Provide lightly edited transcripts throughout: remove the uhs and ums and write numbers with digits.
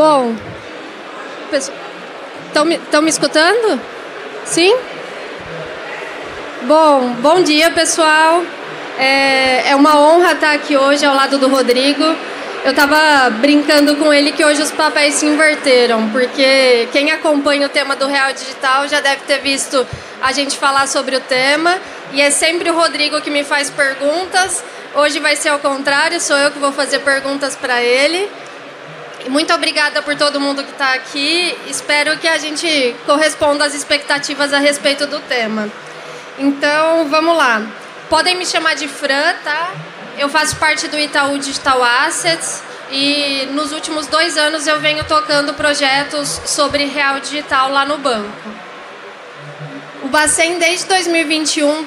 Bom, estão me escutando? Sim? Bom dia, pessoal. É uma honra estar aqui hoje ao lado do Rodrigo. Eu estava brincando com ele que hoje os papéis se inverteram, porque quem acompanha o tema do Real Digital já deve ter visto a gente falar sobre o tema, e é sempre o Rodrigo que me faz perguntas. Hoje vai ser ao contrário, sou eu que vou fazer perguntas para ele. Muito obrigada por todo mundo que está aqui. Espero que a gente corresponda às expectativas a respeito do tema. Então, vamos lá. Podem me chamar de Fran, tá? Eu faço parte do Itaú Digital Assets e nos últimos 2 anos eu venho tocando projetos sobre Real Digital lá no banco. O Bacen desde 2021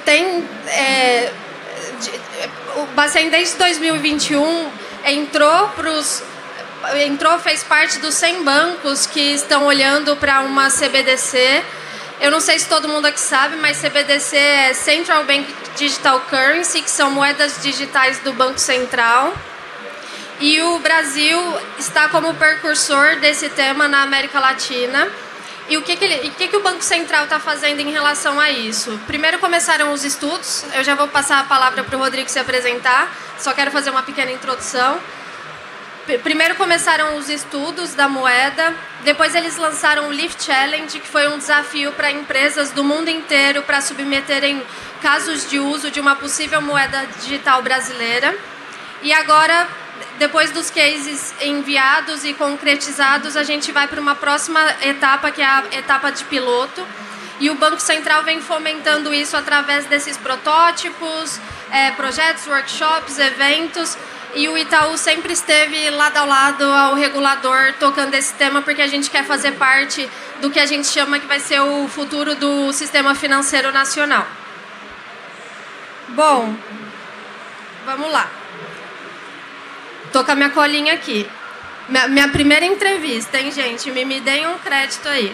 fez parte dos 100 bancos que estão olhando para uma CBDC. Eu não sei se todo mundo aqui sabe, mas CBDC é Central Bank Digital Currency, que são moedas digitais do Banco Central. E o Brasil está como precursor desse tema na América Latina. E o que o Banco Central está fazendo em relação a isso? Primeiro começaram os estudos. Eu já vou passar a palavra para o Rodrigo se apresentar. Só quero fazer uma pequena introdução. Primeiro começaram os estudos da moeda, depois eles lançaram o Leaf Challenge, que foi um desafio para empresas do mundo inteiro para submeterem casos de uso de uma possível moeda digital brasileira. E agora, depois dos cases enviados e concretizados, a gente vai para uma próxima etapa, que é a etapa de piloto. E o Banco Central vem fomentando isso através desses protótipos, projetos, workshops, eventos. E o Itaú sempre esteve lado a lado ao regulador tocando esse tema, porque a gente quer fazer parte do que a gente chama que vai ser o futuro do sistema financeiro nacional. Bom, vamos lá. Tô com a minha colinha aqui. Minha primeira entrevista, hein, gente? Me deem um crédito aí.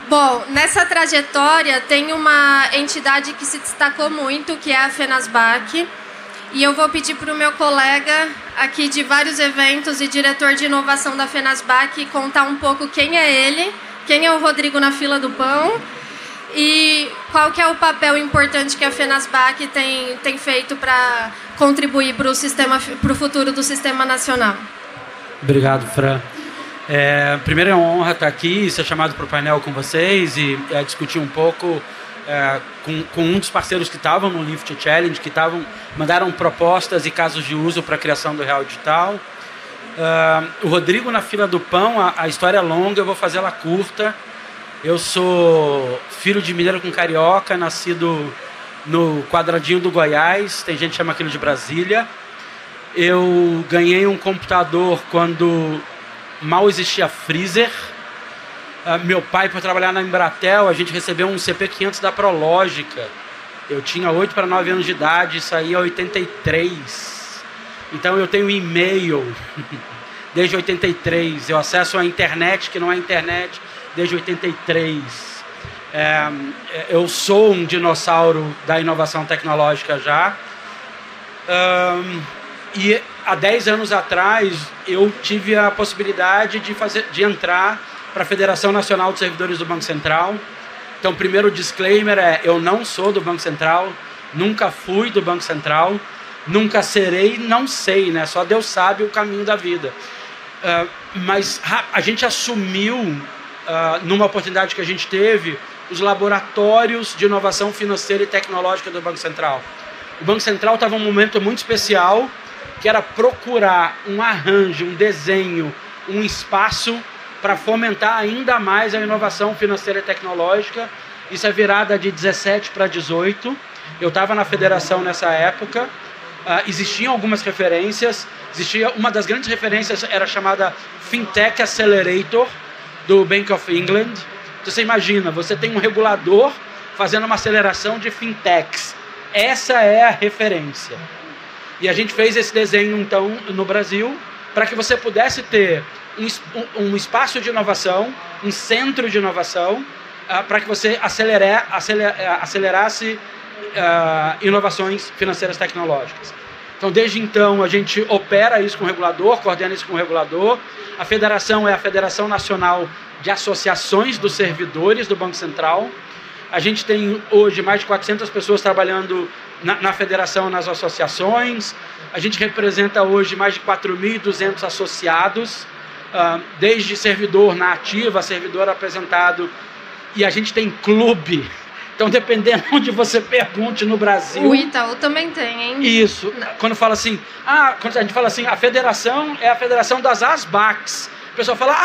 Bom, nessa trajetória tem uma entidade que se destacou muito, que é a Fenasbac. E eu vou pedir para o meu colega aqui de vários eventos e diretor de inovação da Fenasbac contar um pouco quem é ele, quem é o Rodrigo na fila do pão e qual que é o papel importante que a Fenasbac tem feito para contribuir para o futuro do sistema nacional. Obrigado, Fran. Primeiro é uma honra estar aqui, ser chamado para o painel com vocês e discutir um pouco com um dos parceiros que estavam no Lift Challenge, que mandaram propostas e casos de uso para a criação do Real Digital. O Rodrigo na fila do pão, a história é longa, eu vou fazer ela curta. Eu sou filho de mineiro com carioca, nascido no quadradinho do Goiás, tem gente que chama aquilo de Brasília. Eu ganhei um computador quando mal existia freezer. Meu pai, por trabalhar na Embratel, a gente recebeu um CP500 da Prológica. Eu tinha 8 para 9 anos de idade, isso aí é 83. Então eu tenho e-mail desde 83. Eu acesso a internet, que não é internet, desde 83. Eu sou um dinossauro da inovação tecnológica já. E há 10 anos atrás eu tive a possibilidade de entrar para a Federação Nacional dos Servidores do Banco Central. Então, o primeiro disclaimer eu não sou do Banco Central, nunca fui do Banco Central, nunca serei, não sei, né? Só Deus sabe o caminho da vida. Mas a gente assumiu, numa oportunidade que a gente teve, os laboratórios de inovação financeira e tecnológica do Banco Central. O Banco Central estava num momento muito especial, que era procurar um arranjo, um desenho, um espaço para fomentar ainda mais a inovação financeira e tecnológica. Isso é virada de 17 para 18. Eu estava na federação nessa época. Existiam algumas referências. Uma das grandes referências era chamada Fintech Accelerator, do Bank of England. Então, você imagina, você tem um regulador fazendo uma aceleração de fintechs. Essa é a referência. E a gente fez esse desenho, então, no Brasil, para que você pudesse ter um espaço de inovação, um centro de inovação, para que você acelerasse inovações financeiras tecnológicas. Então, desde então, a gente opera isso com o regulador, coordena isso com o regulador. A federação é a Federação Nacional de Associações dos Servidores do Banco Central. A gente tem hoje mais de 400 pessoas trabalhando na federação, nas associações. A gente representa hoje mais de 4.200 associados, desde servidor na ativa, servidor apresentado. E a gente tem clube. Então, dependendo onde você pergunte no Brasil... O Itaú também tem, hein? Isso. Quando fala assim... quando a gente fala assim, a federação é a federação das ASBACs. O pessoal fala,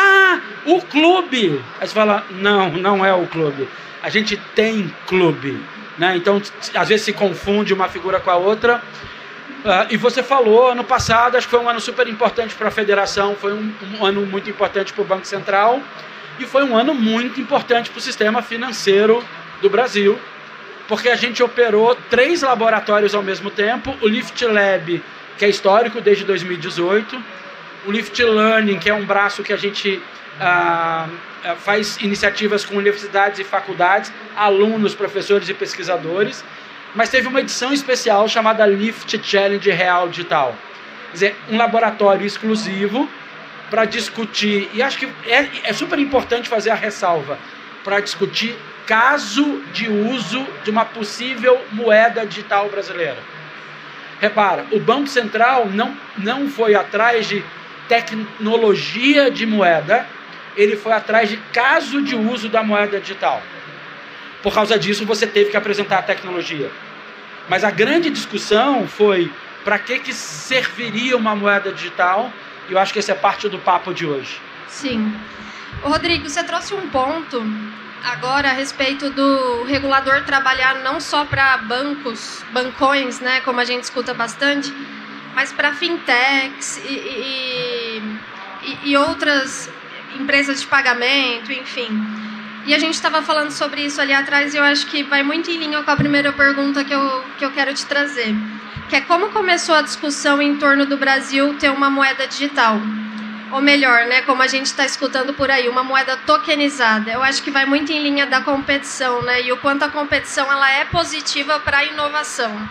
o clube. Aí você fala, não é o clube. A gente tem clube. Né? Então, às vezes se confunde uma figura com a outra. E você falou, ano passado, acho que foi um ano super importante para a federação, foi um ano muito importante para o Banco Central, e foi um ano muito importante para o sistema financeiro do Brasil, porque a gente operou 3 laboratórios ao mesmo tempo, o Lift Lab, que é histórico desde 2018, o Lift Learning, que é um braço que a gente faz iniciativas com universidades e faculdades, alunos, professores e pesquisadores, mas teve uma edição especial chamada Lift Challenge Real Digital, quer dizer, um laboratório exclusivo para discutir, e acho que é super importante fazer a ressalva, para discutir caso de uso de uma possível moeda digital brasileira. Repara, o Banco Central não foi atrás de tecnologia de moeda, ele foi atrás de caso de uso da moeda digital. Por causa disso, você teve que apresentar a tecnologia. Mas a grande discussão foi para que serviria uma moeda digital, e eu acho que essa é parte do papo de hoje. Sim. Rodrigo, você trouxe um ponto agora a respeito do regulador trabalhar não só para bancões, né, como a gente escuta bastante, mas para fintechs e outras empresas de pagamento, enfim. E a gente estava falando sobre isso ali atrás e eu acho que vai muito em linha com a primeira pergunta que eu quero te trazer, que é como começou a discussão em torno do Brasil ter uma moeda digital. Ou melhor, né, como a gente está escutando por aí, uma moeda tokenizada. Eu acho que vai muito em linha da competição, né, e o quanto a competição ela é positiva para a inovação.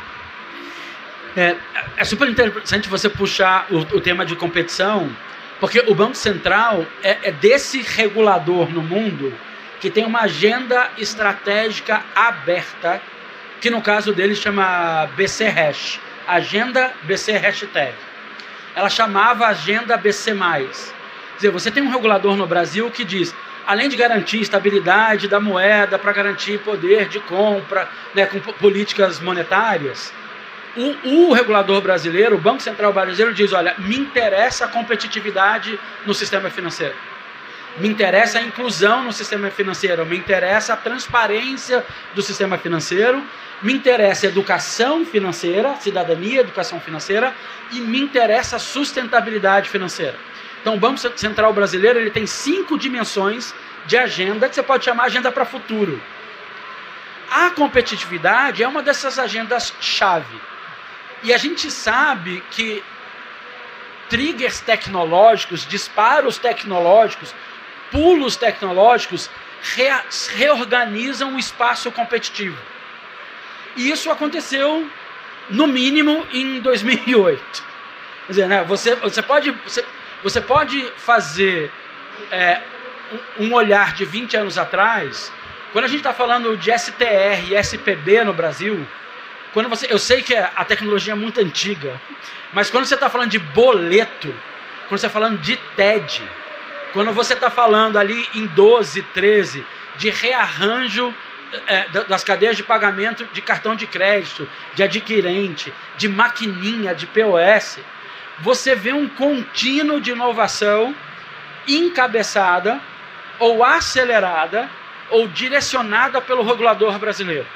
É super interessante você puxar o tema de competição, porque o Banco Central é desse regulador no mundo que tem uma agenda estratégica aberta, que no caso dele chama BC Hash, Agenda BC Hashtag. Ela chamava Agenda BC+. Quer dizer, você tem um regulador no Brasil que diz, além de garantir estabilidade da moeda, para garantir poder de compra, né, com políticas monetárias, o regulador brasileiro, o Banco Central brasileiro diz, olha, me interessa a competitividade no sistema financeiro. Me interessa a inclusão no sistema financeiro, me interessa a transparência do sistema financeiro, me interessa a educação financeira, cidadania, educação financeira, e me interessa a sustentabilidade financeira. Então, o Banco Central brasileiro ele tem 5 dimensões de agenda que você pode chamar agenda para futuro. A competitividade é uma dessas agendas-chave. E a gente sabe que triggers tecnológicos, disparos tecnológicos, pulos tecnológicos reorganizam o espaço competitivo. E isso aconteceu, no mínimo, em 2008. Quer dizer, né, você pode fazer um olhar de 20 anos atrás, quando a gente está falando de STR e SPB no Brasil, eu sei que a tecnologia é muito antiga, mas quando você está falando de boleto, quando você está falando de TED, quando você está falando ali em 12, 13, de rearranjo das cadeias de pagamento de cartão de crédito, de adquirente, de maquininha, de POS, você vê um contínuo de inovação encabeçada ou acelerada ou direcionada pelo regulador brasileiro.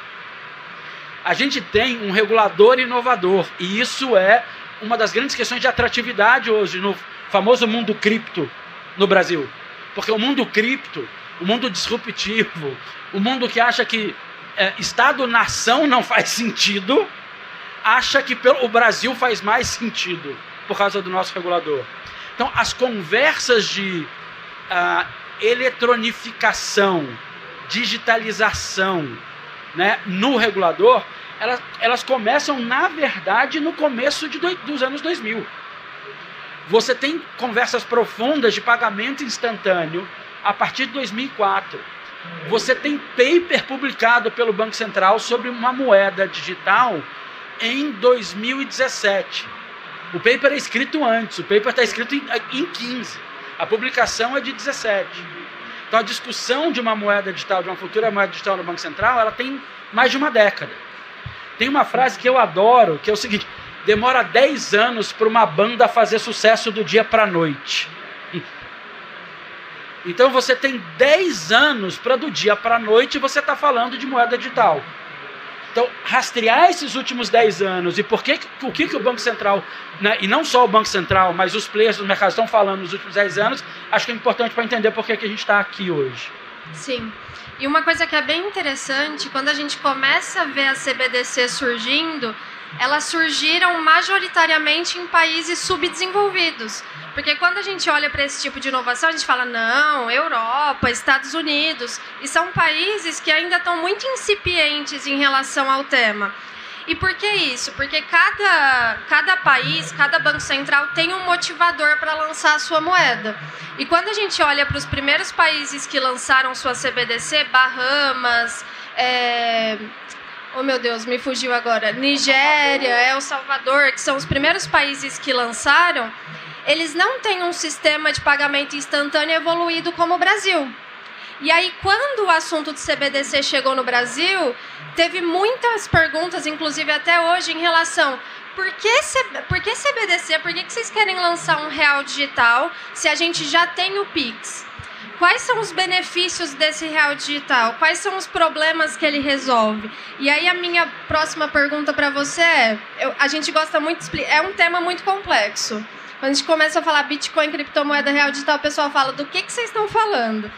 A gente tem um regulador inovador e isso é uma das grandes questões de atratividade hoje no famoso mundo cripto no Brasil. Porque o mundo cripto, o mundo disruptivo, o mundo que acha que Estado-nação não faz sentido, acha que o Brasil faz mais sentido por causa do nosso regulador. Então, as conversas de eletronificação, digitalização, né, no regulador, elas começam, na verdade, no começo dos anos 2000. Você tem conversas profundas de pagamento instantâneo a partir de 2004. Você tem paper publicado pelo Banco Central sobre uma moeda digital em 2017. O paper é escrito antes, o paper está escrito em 15. A publicação é de 17. Então a discussão de uma moeda digital, de uma futura moeda digital no Banco Central, ela tem mais de uma década. Tem uma frase que eu adoro, que é o seguinte: demora 10 anos para uma banda fazer sucesso do dia para a noite. Então você tem 10 anos para do dia para a noite você está falando de moeda digital. Então, rastrear esses últimos 10 anos e o que o Banco Central, né, e não só o Banco Central, mas os players do mercado estão falando nos últimos 10 anos, acho que é importante para entender por que a gente está aqui hoje. Sim. E uma coisa que é bem interessante, quando a gente começa a ver a CBDC surgindo, elas surgiram majoritariamente em países subdesenvolvidos. Porque quando a gente olha para esse tipo de inovação, a gente fala, não, Europa, Estados Unidos, e são países que ainda estão muito incipientes em relação ao tema. E por que isso? Porque cada país, cada banco central tem um motivador para lançar a sua moeda. E quando a gente olha para os primeiros países que lançaram sua CBDC, Bahamas, oh meu Deus, me fugiu agora, Nigéria, El Salvador, que são os primeiros países que lançaram, eles não têm um sistema de pagamento instantâneo evoluído como o Brasil. E aí, quando o assunto de CBDC chegou no Brasil, teve muitas perguntas, inclusive até hoje, em relação por que CBDC, por que vocês querem lançar um real digital se a gente já tem o Pix? Quais são os benefícios desse real digital? Quais são os problemas que ele resolve? E aí a minha próxima pergunta para você a gente gosta muito de explicar, é um tema muito complexo. Quando a gente começa a falar Bitcoin, criptomoeda, real digital, o pessoal fala, do que vocês estão falando?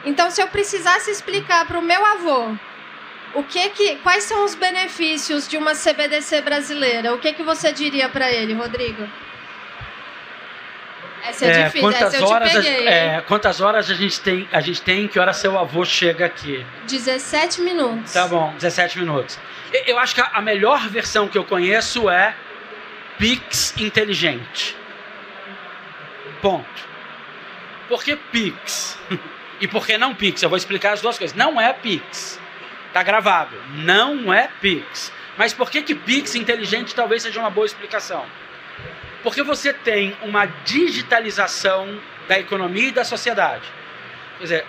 Então, se eu precisasse explicar para o meu avô quais são os benefícios de uma CBDC brasileira, o que você diria para ele, Rodrigo? Essa é difícil, essa eu te peguei. Quantas horas a gente tem, que hora seu avô chega aqui? 17 minutos. Tá bom, 17 minutos. Eu acho que a melhor versão que eu conheço é Pix inteligente. Ponto. Por que Pix? E por que não Pix? Eu vou explicar as duas coisas. Não é Pix. Tá gravado. Não é Pix. Mas por que Pix inteligente talvez seja uma boa explicação? Porque você tem uma digitalização da economia e da sociedade. Quer dizer,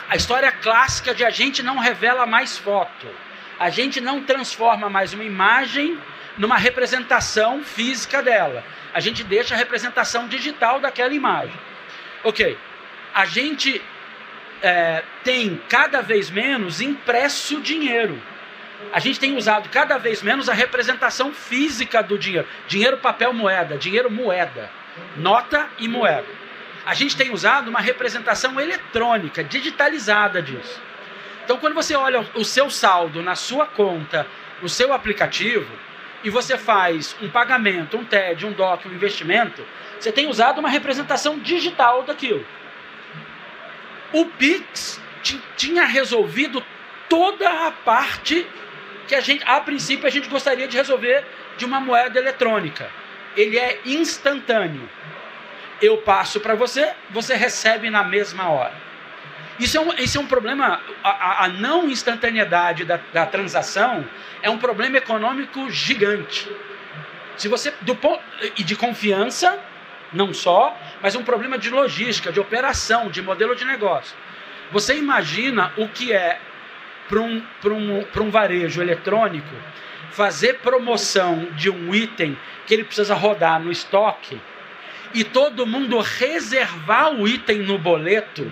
a história clássica de a gente não revela mais foto. A gente não transforma mais uma imagem numa representação física dela. A gente deixa a representação digital daquela imagem. Ok. A gente tem cada vez menos impresso dinheiro. A gente tem usado cada vez menos a representação física do dinheiro. Dinheiro, papel, moeda. Dinheiro, moeda. Nota e moeda. A gente tem usado uma representação eletrônica, digitalizada disso. Então, quando você olha o seu saldo na sua conta, no seu aplicativo, e você faz um pagamento, um TED, um DOC, um investimento, você tem usado uma representação digital daquilo. O Pix tinha resolvido toda a parte que a princípio a gente gostaria de resolver de uma moeda eletrônica. Ele é instantâneo. Eu passo para você, você recebe na mesma hora. Isso é um problema, a não instantaneidade da transação é um problema econômico gigante. Se você, e de confiança, não só, mas um problema de logística, de operação, de modelo de negócio. Você imagina o que é para um varejo eletrônico fazer promoção de um item que ele precisa rodar no estoque e todo mundo reservar o item no boleto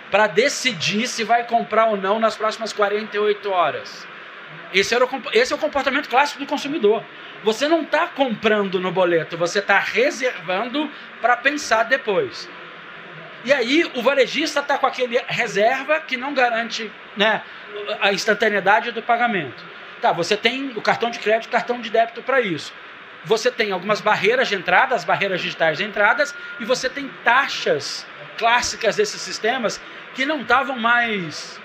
para decidir se vai comprar ou não nas próximas 48 horas. Esse é o comportamento clássico do consumidor. Você não está comprando no boleto, você está reservando para pensar depois. E aí o varejista está com aquele reserva que não garante, né, a instantaneidade do pagamento. Tá, você tem o cartão de crédito, cartão de débito para isso. Você tem algumas barreiras de entrada, as barreiras digitais de entradas, e você tem taxas clássicas desses sistemas que não estavam mais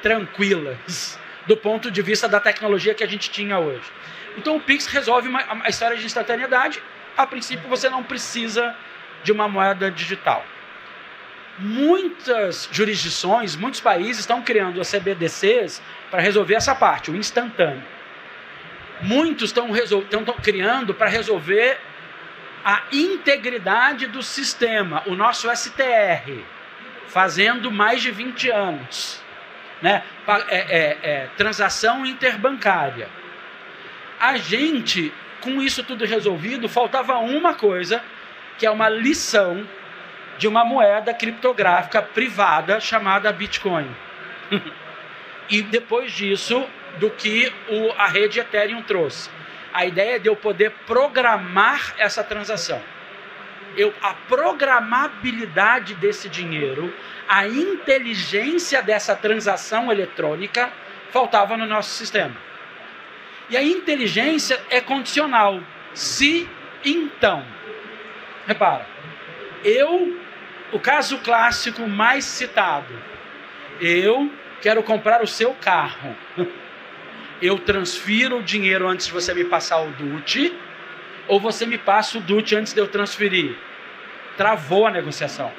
tranquilas. do ponto de vista da tecnologia que a gente tinha hoje. Então o Pix resolve a história de instantaneidade. A princípio você não precisa de uma moeda digital. Muitas jurisdições, muitos países estão criando as CBDCs para resolver essa parte, o instantâneo. Muitos estão criando para resolver a integridade do sistema, o nosso STR, fazendo mais de 20 anos. Né? Transação interbancária. A gente, com isso tudo resolvido, faltava uma coisa, que é uma lição de uma moeda criptográfica privada chamada Bitcoin. E depois disso, do que a rede Ethereum trouxe. A ideia de eu poder programar essa transação. A programabilidade desse dinheiro, a inteligência dessa transação eletrônica, faltava no nosso sistema. E a inteligência é condicional. Se, então. Repara, o caso clássico mais citado, eu quero comprar o seu carro. Eu transfiro o dinheiro antes de você me passar o DUT, ou você me passa o DUT antes de eu transferir. Travou a negociação.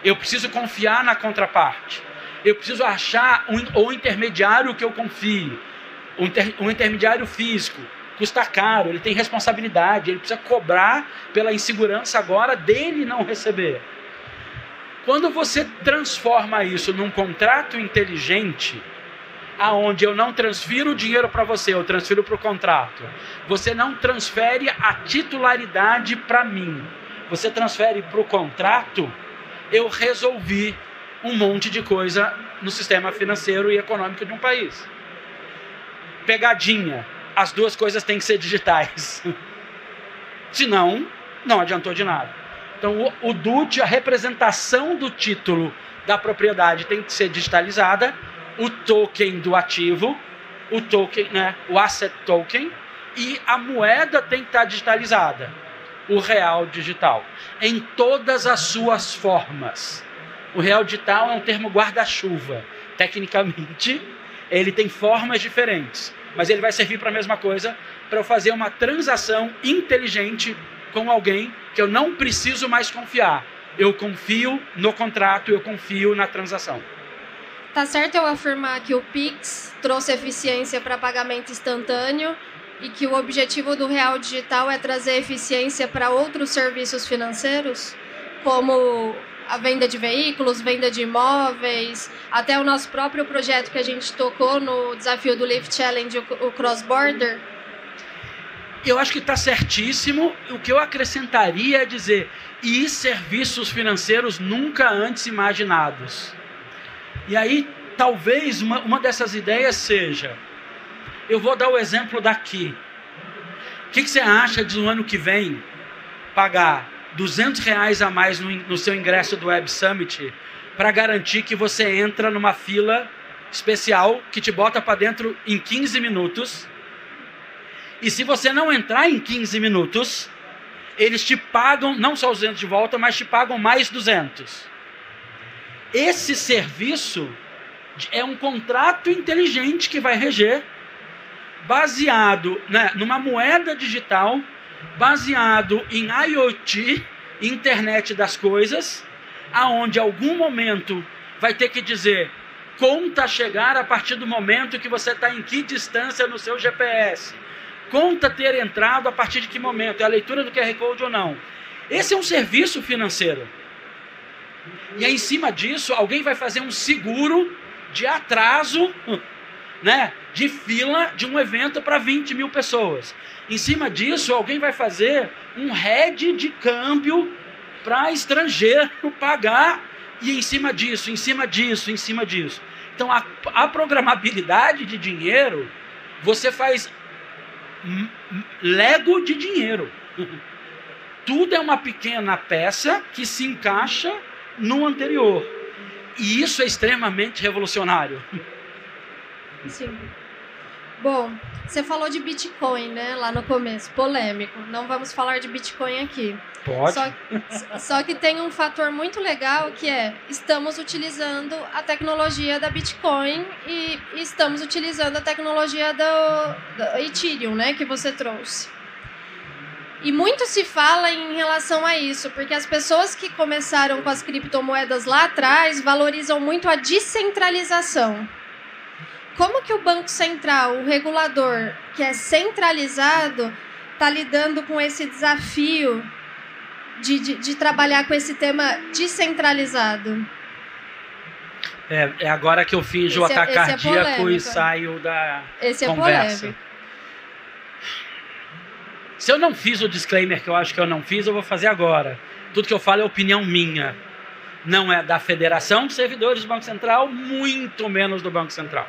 Eu preciso confiar na contraparte. Eu preciso achar um intermediário que eu confie. Um intermediário físico. Custa caro, ele tem responsabilidade, ele precisa cobrar pela insegurança agora dele não receber. Quando você transforma isso num contrato inteligente, aonde eu não transfiro o dinheiro para você, eu transfiro para o contrato. Você não transfere a titularidade para mim. Você transfere para o contrato, eu resolvi um monte de coisa no sistema financeiro e econômico de um país. Pegadinha, as duas coisas têm que ser digitais. Senão, não adiantou de nada. Então, o DUT, a representação do título da propriedade tem que ser digitalizada, o token do ativo, o token, né, o asset token, e a moeda tem que estar digitalizada, o real digital, em todas as suas formas. O real digital é um termo guarda-chuva. Tecnicamente, ele tem formas diferentes, mas ele vai servir para a mesma coisa, para eu fazer uma transação inteligente com alguém que eu não preciso mais confiar. Eu confio no contrato, eu confio na transação. Tá certo eu afirmar que o Pix trouxe eficiência para pagamento instantâneo e que o objetivo do Real Digital é trazer eficiência para outros serviços financeiros, como a venda de veículos, venda de imóveis, até o nosso próprio projeto que a gente tocou no desafio do Lift Challenge, o Cross Border? Eu acho que está certíssimo. O que eu acrescentaria é dizer, e serviços financeiros nunca antes imaginados. E aí, talvez, uma dessas ideias seja, eu vou dar o exemplo daqui. O que você acha de no ano que vem pagar R$200 a mais no seu ingresso do Web Summit para garantir que você entra numa fila especial que te bota para dentro em 15 minutos? E se você não entrar em 15 minutos, eles te pagam, não só os 200 de volta, mas te pagam mais 200. Esse serviço é um contrato inteligente que vai reger, baseado, né, numa moeda digital, baseado em IoT, internet das coisas, aonde em algum momento vai ter que dizer, conta chegar a partir do momento que você está em que distância no seu GPS. Conta ter entrado a partir de que momento, é a leitura do QR Code ou não. Esse é um serviço financeiro. E aí, em cima disso, alguém vai fazer um seguro de atraso, né, de fila de um evento para 20 mil pessoas. Em cima disso, alguém vai fazer um hedge de câmbio para estrangeiro pagar. E em cima disso, em cima disso, em cima disso. Então, a programabilidade de dinheiro, você faz Lego de dinheiro. Tudo é uma pequena peça que se encaixa no anterior. E isso é extremamente revolucionário. Sim. Bom, você falou de Bitcoin, né, lá no começo, polêmico. Não vamos falar de Bitcoin aqui. Pode. Só que tem um fator muito legal que é, estamos utilizando a tecnologia da Bitcoin e estamos utilizando a tecnologia do Ethereum, né, que você trouxe. E muito se fala em relação a isso, porque as pessoas que começaram com as criptomoedas lá atrás valorizam muito a descentralização. Como que o Banco Central, o regulador, que é centralizado, está lidando com esse desafio de trabalhar com esse tema descentralizado? É agora que eu finjo o ataque cardíaco e saio da conversa. Polêmico. Se eu não fiz o disclaimer que eu acho que eu não fiz, eu vou fazer agora. Tudo que eu falo é opinião minha. Não é da Federação de Servidores do Banco Central, muito menos do Banco Central.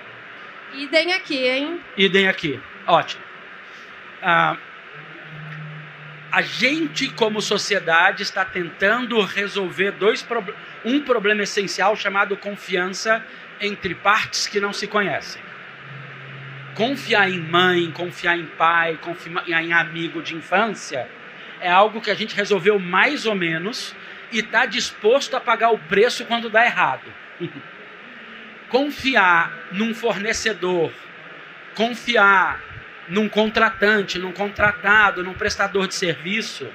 Idem aqui, hein? Idem aqui. Ótimo. A gente, como sociedade, está tentando resolver um problema essencial chamado confiança entre partes que não se conhecem. Confiar em mãe, confiar em pai, confiar em amigo de infância é algo que a gente resolveu mais ou menos e está disposto a pagar o preço quando dá errado. Confiar num fornecedor, confiar num contratante, num contratado, num prestador de serviço,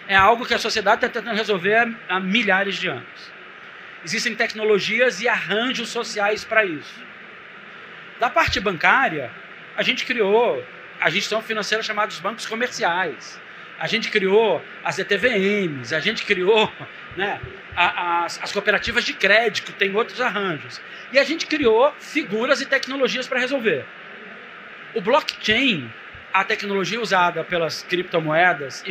é algo que a sociedade está tentando resolver há milhares de anos. Existem tecnologias e arranjos sociais para isso. Da parte bancária, a gente criou a instituição financeira chamada os bancos comerciais. A gente criou as ETVMs, a gente criou, né, as cooperativas de crédito, tem outros arranjos. E a gente criou figuras e tecnologias para resolver. O blockchain, a tecnologia usada pelas criptomoedas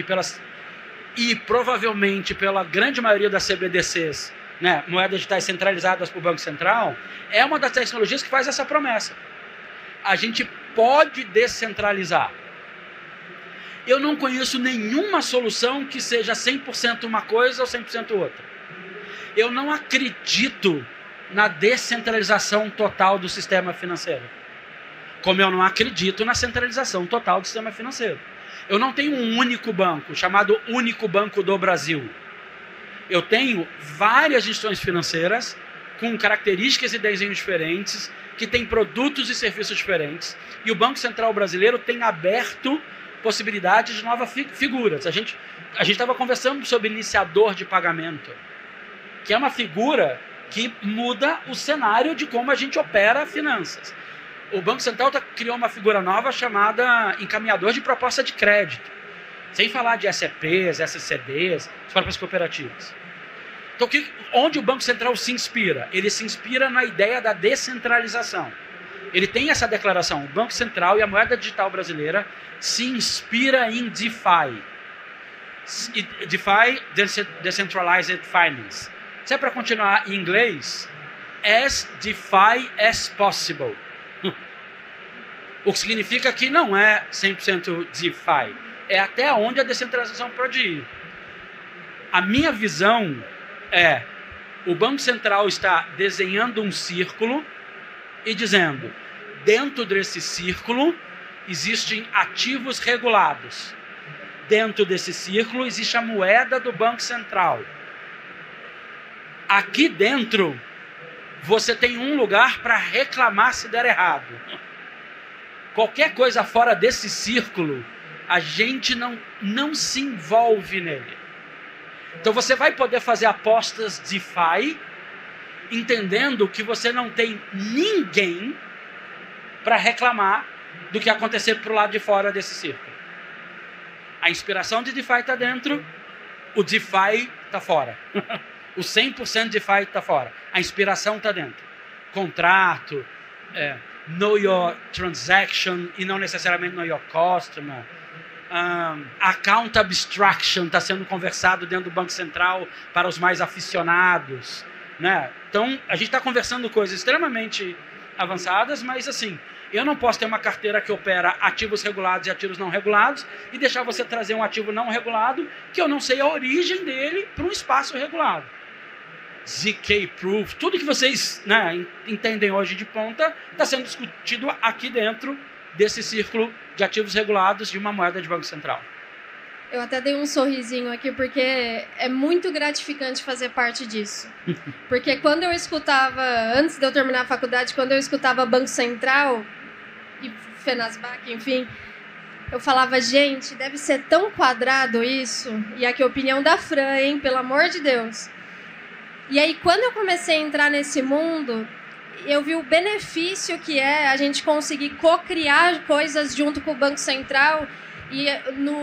e provavelmente pela grande maioria das CBDCs, né, moedas digitais centralizadas por Banco Central, é uma das tecnologias que faz essa promessa. A gente pode descentralizar. Eu não conheço nenhuma solução que seja 100% uma coisa ou 100% outra. Eu não acredito na descentralização total do sistema financeiro. Como eu não acredito na centralização total do sistema financeiro. Eu não tenho um único banco, chamado Único Banco do Brasil. Eu tenho várias instituições financeiras com características e desenhos diferentes, que têm produtos e serviços diferentes. E o Banco Central brasileiro tem aberto possibilidades de novas figuras. A gente estava conversando sobre iniciador de pagamento, que é uma figura que muda o cenário de como a gente opera finanças. O Banco Central criou uma figura nova chamada encaminhador de proposta de crédito, sem falar de SCPs, SCDs, as próprias cooperativas. Então, onde o Banco Central se inspira? Ele se inspira na ideia da descentralização. Ele tem essa declaração, o Banco Central e a moeda digital brasileira se inspira em DeFi. DeFi, Decentralized Finance. Se é para continuar em inglês, as DeFi as possible. O que significa que não é 100% DeFi. É até onde a descentralização pode ir. A minha visão é, o Banco Central está desenhando um círculo e dizendo, dentro desse círculo existem ativos regulados. Dentro desse círculo existe a moeda do Banco Central. Aqui dentro, você tem um lugar para reclamar se der errado. Qualquer coisa fora desse círculo, a gente não se envolve nele. Então você vai poder fazer apostas DeFi, entendendo que você não tem ninguém para reclamar do que acontecer para o lado de fora desse círculo. A inspiração de DeFi está dentro, o DeFi está fora. O 100% DeFi está fora. A inspiração está dentro. Contrato, know your transaction e não necessariamente know your customer. Account abstraction está sendo conversado dentro do Banco Central para os mais aficionados, né? Então, a gente está conversando coisas extremamente avançadas, mas assim, eu não posso ter uma carteira que opera ativos regulados e ativos não regulados e deixar você trazer um ativo não regulado que eu não sei a origem dele para um espaço regulado. ZK Proof, tudo que vocês, né, entendem hoje de ponta, está sendo discutido aqui dentro desse círculo de ativos regulados de uma moeda de Banco Central. Eu até dei um sorrisinho aqui, porque é muito gratificante fazer parte disso. Porque quando eu escutava, antes de eu terminar a faculdade, quando eu escutava Banco Central e Fenasbac, enfim, eu falava, gente, deve ser tão quadrado isso. E aqui a opinião da Fran, hein? Pelo amor de Deus. E aí, quando eu comecei a entrar nesse mundo, eu vi o benefício que é a gente conseguir co-criar coisas junto com o Banco Central. E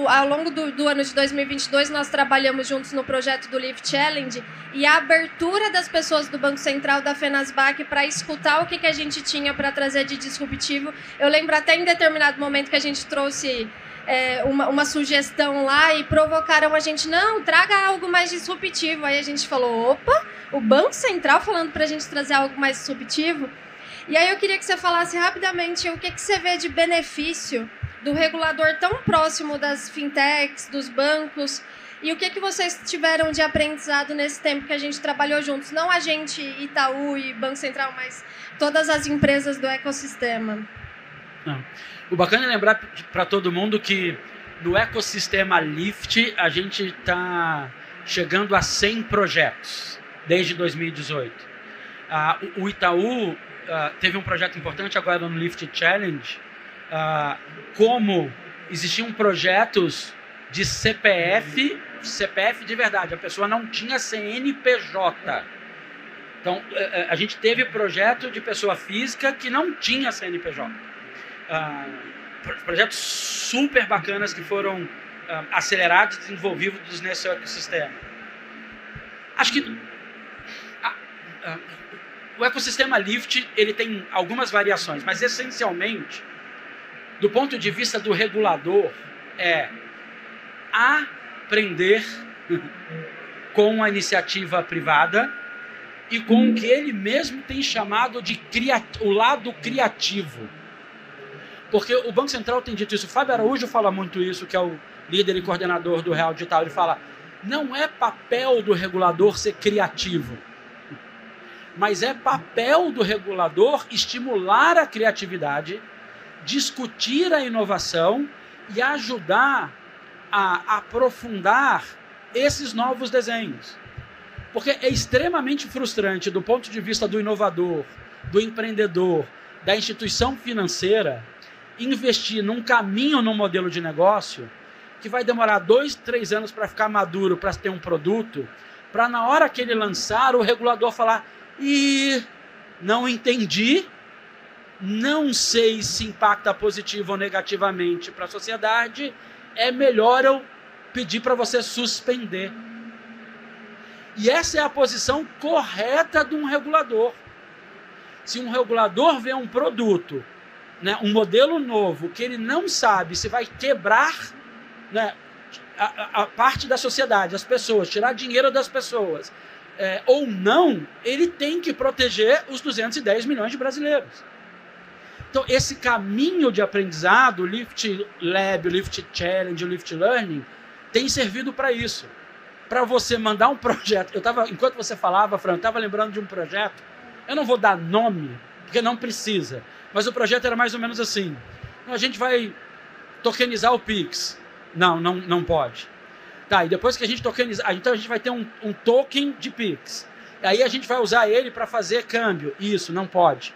ao longo do ano de 2022, nós trabalhamos juntos no projeto do Lift Challenge, e a abertura das pessoas do Banco Central, da Fenasbac, para escutar o que a gente tinha para trazer de disruptivo. Eu lembro até em determinado momento que a gente trouxe uma sugestão lá e provocaram a gente, não, traga algo mais disruptivo. Aí a gente falou, opa, o Banco Central falando para a gente trazer algo mais disruptivo. E aí eu queria que você falasse rapidamente o que você vê de benefício do regulador tão próximo das fintechs, dos bancos, e o que vocês tiveram de aprendizado nesse tempo que a gente trabalhou juntos? Não a gente, Itaú e Banco Central, mas todas as empresas do ecossistema. Não. O bacana é lembrar para todo mundo que no ecossistema Lift a gente está chegando a 100 projetos desde 2018. O Itaú teve um projeto importante agora no Lift Challenge. Como existiam projetos de CPF de verdade, a pessoa não tinha CNPJ. Então, a gente teve projeto de pessoa física que não tinha CNPJ. Projetos super bacanas que foram acelerados e desenvolvidos nesse ecossistema. Acho que o ecossistema Lift ele tem algumas variações, mas essencialmente, do ponto de vista do regulador, é aprender com a iniciativa privada e com o que ele mesmo tem chamado de o lado criativo. Porque o Banco Central tem dito isso, o Fábio Araújo fala muito isso, que é o líder e coordenador do Real Digital, ele fala, não é papel do regulador ser criativo, mas é papel do regulador estimular a criatividade, discutir a inovação e ajudar a aprofundar esses novos desenhos. Porque é extremamente frustrante do ponto de vista do inovador, do empreendedor, da instituição financeira, investir num caminho, num modelo de negócio que vai demorar 2, 3 anos para ficar maduro, para ter um produto, para na hora que ele lançar, o regulador falar, não entendi, não sei se impacta positivo ou negativamente para a sociedade, é melhor eu pedir para você suspender. E essa é a posição correta de um regulador. Se um regulador vê um produto, né, um modelo novo, que ele não sabe se vai quebrar, né, a parte da sociedade, as pessoas, tirar dinheiro das pessoas, ou não, ele tem que proteger os 210 milhões de brasileiros. Então, esse caminho de aprendizado, o Lift Lab, o Lift Challenge, o Lift Learning, tem servido para isso. Para você mandar um projeto. Enquanto você falava, Fran, eu estava lembrando de um projeto. Eu não vou dar nome, porque não precisa. Mas o projeto era mais ou menos assim. A gente vai tokenizar o Pix. Não pode. Tá, e depois que a gente tokenizar, então a gente vai ter um token de Pix. E aí a gente vai usar ele para fazer câmbio. Isso, não pode.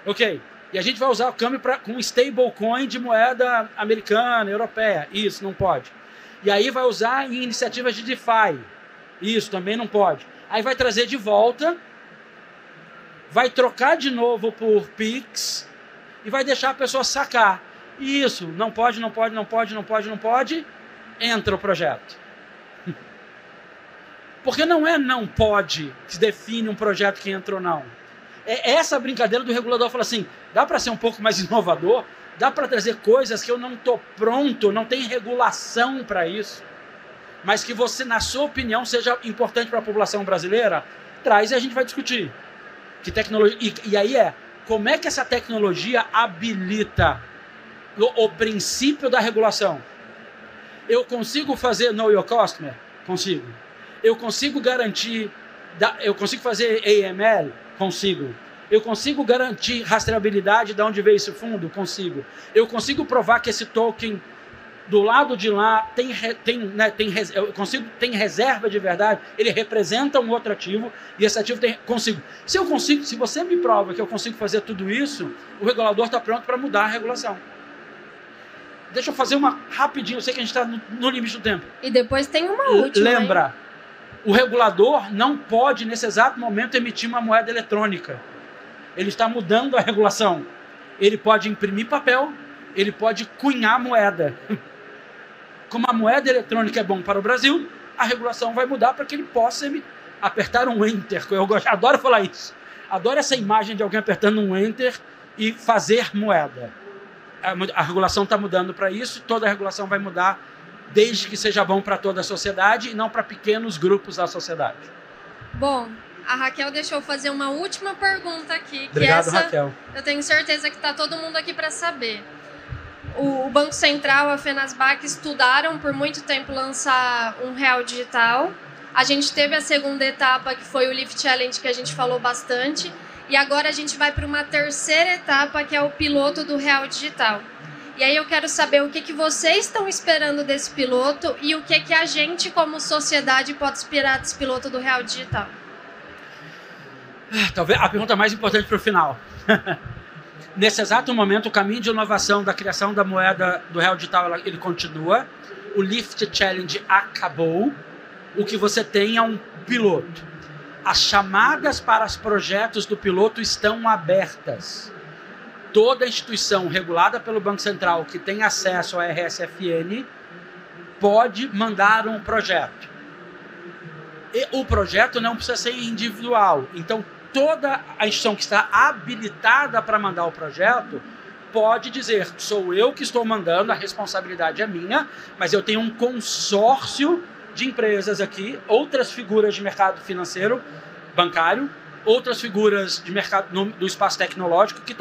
Ok. E a gente vai usar o câmbio com stablecoin de moeda americana, europeia. Isso, não pode. E aí vai usar em iniciativas de DeFi. Isso, também não pode. Aí vai trazer de volta, vai trocar de novo por Pix e vai deixar a pessoa sacar. Isso, não pode, entra o projeto. Porque não pode que define um projeto que entra ou não. É essa brincadeira do regulador, fala assim, dá para ser um pouco mais inovador, dá para trazer coisas que eu não estou pronto, não tem regulação para isso, mas que você, na sua opinião, seja importante para a população brasileira, traz e a gente vai discutir. Que tecnologia, e aí como é que essa tecnologia habilita o princípio da regulação? Eu consigo fazer Know Your Customer? Consigo. Eu consigo garantir, eu consigo fazer AML? Consigo. Eu consigo garantir rastreabilidade de onde veio esse fundo? Consigo. Eu consigo provar que esse token do lado de lá tem reserva de verdade, ele representa um outro ativo e esse ativo tem... Consigo. Se você me prova que eu consigo fazer tudo isso, o regulador está pronto para mudar a regulação. Deixa eu fazer uma rapidinho, eu sei que a gente está no limite do tempo. E depois tem uma última. Lembra, o regulador não pode, nesse exato momento, emitir uma moeda eletrônica. Ele está mudando a regulação. Ele pode imprimir papel, ele pode cunhar moeda. Como a moeda eletrônica é bom para o Brasil, a regulação vai mudar para que ele possa apertar um Enter. Eu adoro falar isso. Adoro essa imagem de alguém apertando um Enter e fazer moeda. A regulação está mudando para isso, toda a regulação vai mudar desde que seja bom para toda a sociedade e não para pequenos grupos da sociedade. Bom, a Raquel deixou eu fazer uma última pergunta aqui. Obrigado, Raquel. Eu tenho certeza que está todo mundo aqui para saber. O Banco Central, a Fenasbac, estudaram por muito tempo lançar um real digital. A gente teve a segunda etapa, que foi o Lift Challenge, que a gente falou bastante. E agora a gente vai para uma terceira etapa, que é o piloto do real digital. E aí eu quero saber o que vocês estão esperando desse piloto e o que a gente, como sociedade, pode esperar desse piloto do real digital. Talvez a pergunta mais importante para o final. Nesse exato momento, o caminho de inovação da criação da moeda do real digital, ele continua. O Lift Challenge acabou. O que você tem é um piloto. As chamadas para os projetos do piloto estão abertas. Toda instituição regulada pelo Banco Central que tem acesso ao RSFN pode mandar um projeto. E o projeto não precisa ser individual. Então, toda a instituição que está habilitada para mandar o projeto pode dizer, sou eu que estou mandando, a responsabilidade é minha, mas eu tenho um consórcio de empresas aqui, outras figuras de mercado financeiro, bancário, outras figuras de mercado do espaço tecnológico que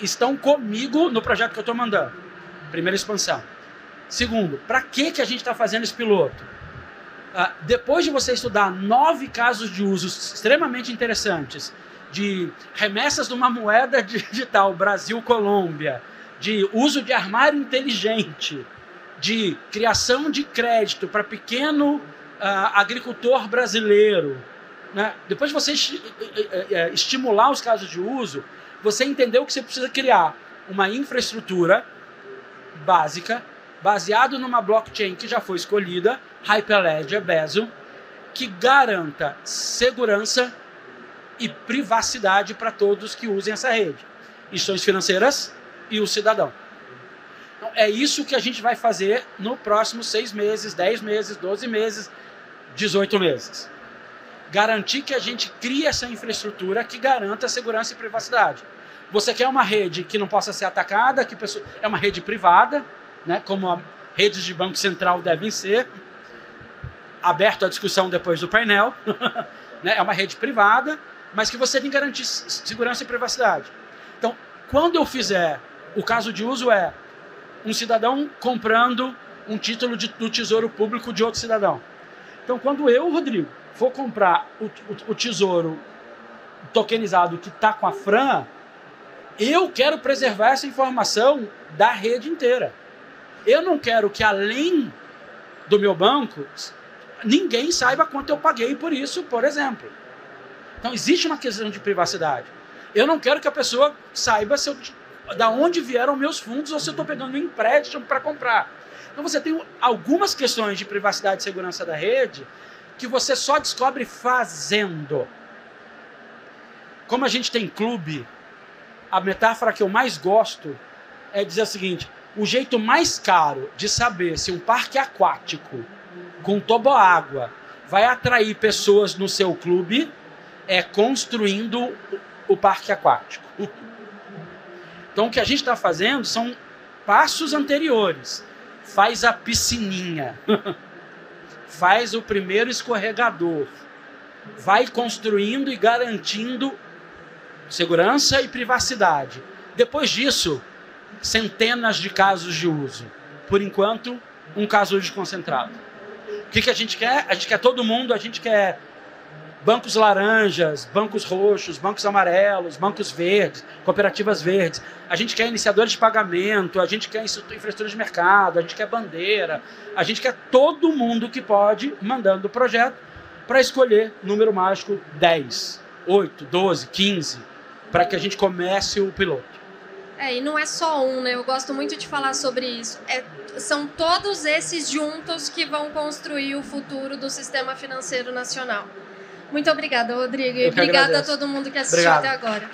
estão comigo no projeto que eu estou mandando. Primeira expansão. Segundo, para que a gente está fazendo esse piloto? Depois de você estudar 9 casos de uso extremamente interessantes, de remessas de uma moeda digital, Brasil-Colômbia, de uso de armário inteligente, de criação de crédito para pequeno agricultor brasileiro, né? Depois de você estimular os casos de uso, você entendeu que você precisa criar uma infraestrutura básica, baseado numa blockchain que já foi escolhida, Hyperledger, Bezo, que garanta segurança e privacidade para todos que usem essa rede. Instituições financeiras e o cidadão. Então, é isso que a gente vai fazer no próximo 6 meses, 10 meses, 12 meses, 18 meses. Garantir que a gente crie essa infraestrutura que garanta segurança e privacidade. Você quer uma rede que não possa ser atacada, é uma rede privada, né, como redes de Banco Central devem ser, aberto à discussão depois do painel, né, é uma rede privada, mas que você tem que garantir segurança e privacidade. Então, quando eu fizer, o caso de uso é um cidadão comprando um título do Tesouro Público de outro cidadão. Então, quando eu, Rodrigo, for comprar o tesouro tokenizado que está com a Fran, eu quero preservar essa informação da rede inteira. Eu não quero que, além do meu banco, ninguém saiba quanto eu paguei por isso, por exemplo. Então, existe uma questão de privacidade. Eu não quero que a pessoa saiba da onde vieram meus fundos ou se eu estou pegando um empréstimo para comprar. Então, você tem algumas questões de privacidade e segurança da rede que você só descobre fazendo. Como a gente tem clube, a metáfora que eu mais gosto é dizer o seguinte: o jeito mais caro de saber se um parque aquático com toboágua vai atrair pessoas no seu clube é construindo o parque aquático. Então, o que a gente está fazendo são passos anteriores. Faz a piscininha. Faz o primeiro escorregador. Vai construindo e garantindo segurança e privacidade. Depois disso, centenas de casos de uso. Por enquanto, um caso de concentrado. O que a gente quer? A gente quer todo mundo, a gente quer bancos laranjas, bancos roxos, bancos amarelos, bancos verdes, cooperativas verdes. A gente quer iniciadores de pagamento, a gente quer infraestrutura de mercado, a gente quer bandeira, a gente quer todo mundo que pode mandando o projeto para escolher número mágico 10, 8, 12, 15, para que a gente comece o piloto. E não é só um, né? Eu gosto muito de falar sobre isso. São todos esses juntos que vão construir o futuro do sistema financeiro nacional. Muito obrigada, Rodrigo. E obrigada a todo mundo que assistiu até agora.